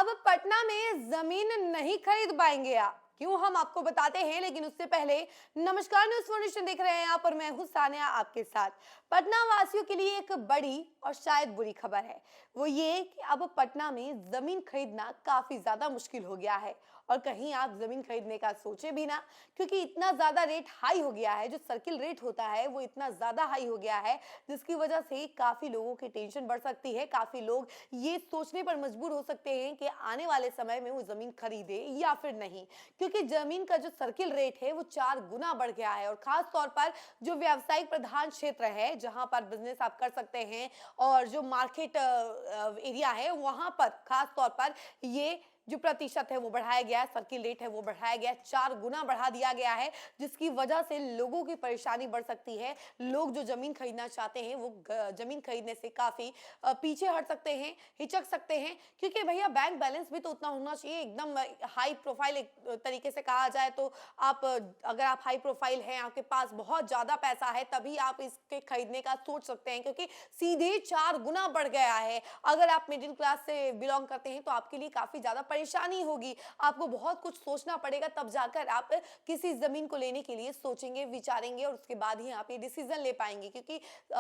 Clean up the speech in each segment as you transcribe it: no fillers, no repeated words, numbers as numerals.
अब पटना में जमीन नहीं खरीद पाएंगे आप, क्यों हम आपको बताते हैं। लेकिन उससे पहले नमस्कार, न्यूज़ फाउंडेशन देख रहे हैं आप और मैं हूं सानिया आपके साथ। पटना वासियों के लिए एक बड़ी और शायद बुरी खबर है। वो ये कि अब पटना में जमीन खरीदना काफी ज्यादा मुश्किल हो गया है। और कहीं आप जमीन खरीदने का सोचे भी ना, क्योंकि इतना ज्यादा रेट हाई हो गया है। जो सर्किल रेट होता है वो इतना ज्यादा हाई हो गया है, जिसकी वजह से काफी लोगों की टेंशन बढ़ सकती है। काफी लोग ये सोचने पर मजबूर हो सकते हैं कि आने वाले समय में वो जमीन खरीदे या फिर नहीं, क्योंकि जमीन का जो सर्किल रेट है वो 4 गुना बढ़ गया है। और खास तौर पर जो व्यावसायिक प्रधान क्षेत्र है, जहां पर बिजनेस आप कर सकते हैं, और जो मार्केट एरिया है, वहां पर खास तौर पर ये जो प्रतिशत है वो बढ़ाया गया है, सर्किल रेट है वो बढ़ाया गया है, 4 गुना बढ़ा दिया गया है, जिसकी वजह से लोगों की परेशानी बढ़ सकती है। लोग जो जमीन खरीदना चाहते हैं वो जमीन खरीदने से काफी पीछे हट सकते हैं, हिचक सकते हैं, क्योंकि भैया बैंक बैलेंस भी तो उतना होना चाहिए। एकदम हाई प्रोफाइल एक तरीके से कहा जाए तो आप अगर आप हाई प्रोफाइल हैं, आपके पास बहुत ज्यादा पैसा है, तभी आप इसके खरीदने का सोच सकते हैं, क्योंकि सीधे 4 गुना बढ़ गया है। अगर आप मिडिल क्लास से बिलोंग करते हैं तो आपके लिए काफी ज्यादा परेशानी होगी। आपको बहुत कुछ सोचना पड़ेगा, तब जाकर आप किसी जमीन को लेने के लिए सोचेंगे, विचारेंगे, और उसके बाद ही आप ये डिसीजन ले पाएंगे, क्योंकि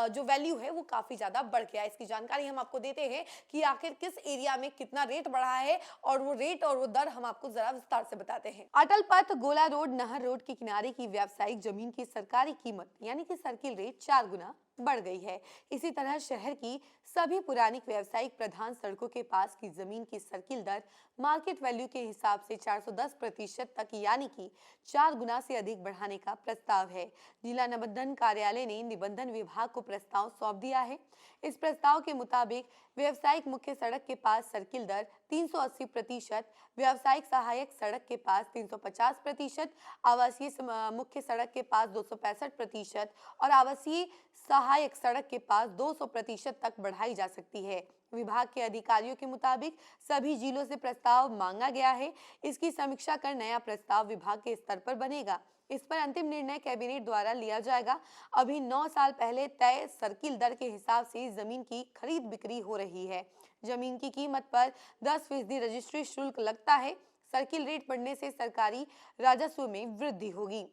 जो वैल्यू है वो काफी ज्यादा बढ़ गया है। इसकी जानकारी हम आपको देते हैं कि आखिर किस एरिया में कितना रेट बढ़ा है, और वो रेट और वो दर हम आपको जरा विस्तार से बताते हैं। अटल पथ, गोला रोड, नहर रोड के किनारे की व्यावसायिक जमीन की सरकारी कीमत यानी कि सर्किल रेट 4 गुना बढ़ गई है। इसी तरह शहर की सभी पुरानी व्यावसायिक प्रधान सड़कों के पास की जमीन की सर्किल दर मार्केट वैल्यू के हिसाब से 410% तक यानी कि 4 गुना से अधिक बढ़ाने का प्रस्ताव है। जिला निबंधन कार्यालय ने निबंधन विभाग को प्रस्ताव सौंप दिया है। इस प्रस्ताव के मुताबिक व्यावसायिक मुख्य सड़क के पास सर्किल दर 380%, व्यावसायिक सहायक सड़क के पास 350%, आवासीय मुख्य सड़क के पास 265% और आवासीय सहायक सड़क के पास 200% तक बढ़ाई जा सकती है। विभाग के अधिकारियों के मुताबिक सभी जिलों से प्रस्ताव मांगा गया है। इसकी समीक्षा कर नया प्रस्ताव विभाग के स्तर पर बनेगा। इस पर अंतिम निर्णय कैबिनेट द्वारा लिया जाएगा। अभी 9 साल पहले तय सर्किल दर के हिसाब से जमीन की खरीद बिक्री हो रही है। जमीन की कीमत पर 10% रजिस्ट्री शुल्क लगता है। सर्किल रेट बढ़ने से सरकारी राजस्व में वृद्धि होगी।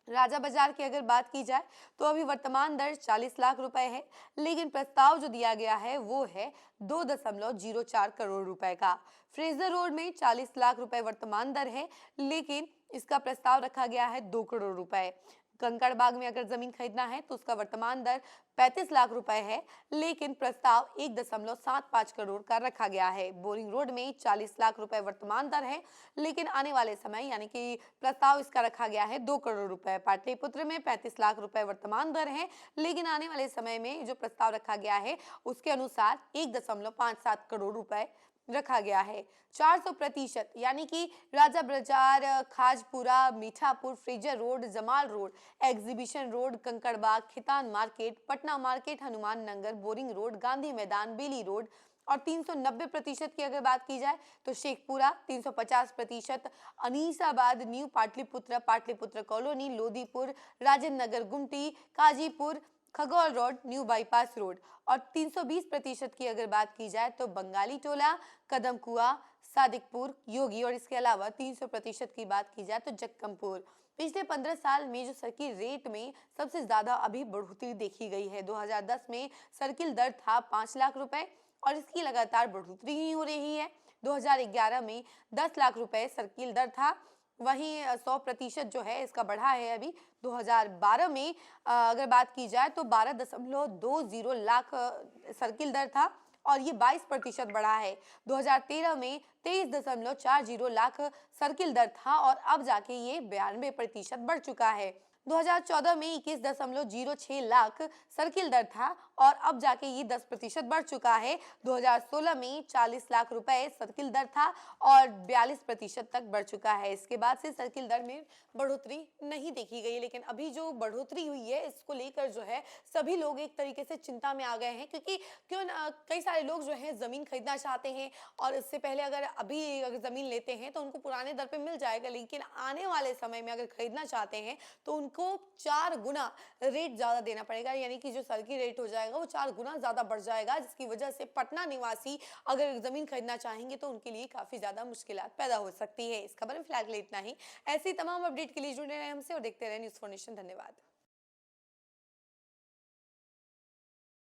राजा बाजार की अगर बात की जाए तो अभी वर्तमान दर 40 लाख रुपए है, लेकिन प्रस्ताव जो दिया गया है वो है 2.04 करोड़ रुपए का। फ्रेजर रोड में 40 लाख रुपए वर्तमान दर है, लेकिन इसका प्रस्ताव रखा गया है 2 करोड़ रुपए। कंकड़बाग में अगर जमीन खरीदना है तो उसका वर्तमान दर 35 लाख रुपए है, लेकिन प्रस्ताव 1.75 करोड़ का रखा गया है। बोरिंग रोड में 40 लाख रुपए वर्तमान दर है, लेकिन आने वाले समय यानी कि प्रस्ताव इसका रखा गया है 2 करोड़ रुपए। पाटलिपुत्र में 35 लाख रुपए वर्तमान दर है, लेकिन आने वाले समय में जो प्रस्ताव रखा गया है उसके अनुसार 1.57 करोड़ रुपए रखा गया है। 400% यानी कि Raja Bazar, Khajpura, Mithapur, Fraser road, Jamal road, exhibition road, Kankarbagh, Khetan market, Patna market, Hanuman Nagar, boring road, Gandhi Maidan, Bailey road. और 390% की अगर बात की जाए तो Sheikhpura 350%, Anisabad, new Pataliputra, Pataliputra colony, Lodipur, Rajendra Nagar, Gumti, Kazipur, Khagaul road, new bypass road. और 320% की अगर बात की जाए तो बंगाली टोला, कदम कुआ, सादिकपुर, योगी। और इसके अलावा 300% की बात की जाए तो जक्कमपुर। पिछले 15 साल में जो सर्किल रेट में सबसे ज्यादा अभी बढ़ोतरी देखी गई है। 2010 में सर्किल दर था 5 लाख रुपए और इसकी लगातार बढ़ोतरी ही हो रही है। 2011 में 10 लाख रुपए सर्किल दर था, वहीं 100% जो है इसका बढ़ा है अभी। 2012 में अगर बात की जाए तो 12.20 लाख सर्किल दर था और ये 22% बढ़ा है। 2013 में 23.40 लाख सर्किल दर था और अब जाके ये 92% बढ़ चुका है। 2014 में 21.06 लाख सर्किल दर था और अब जाके ये 10% बढ़ चुका है। 2016 में 40 लाख रुपए सर्किल दर था और 42% तक बढ़ चुका है। इसके बाद से सर्किल दर में बढ़ोतरी नहीं देखी गई, लेकिन अभी जो बढ़ोतरी हुई है इसको लेकर जो है सभी लोग एक तरीके से चिंता में आ गए हैं, क्योंकि कई सारे लोग जो है जमीन खरीदना चाहते हैं और इससे पहले अगर जमीन लेते हैं तो उनको पुराने दर पे मिल जाएगा, लेकिन आने वाले समय में अगर खरीदना चाहते हैं तो उनका उनको 4 गुना रेट ज़्यादा देना पड़ेगा, यानी कि जो सर्किट रेट हो जाएगा वो 4 गुना ज़्यादा बढ़ जाएगा, जिसकी वजह से पटना निवासी अगर ज़मीन खरीदना चाहेंगे तो उनके लिए काफ़ी ज़्यादा मुश्किलात पैदा हो सकती है। इस खबर में फिलहाल के लिए इतना ही। ऐसी तमाम अपडेट के लिए जुड़े रहें हमसे और देखते रहें न्यूज़ फॉर नेशन। धन्यवाद।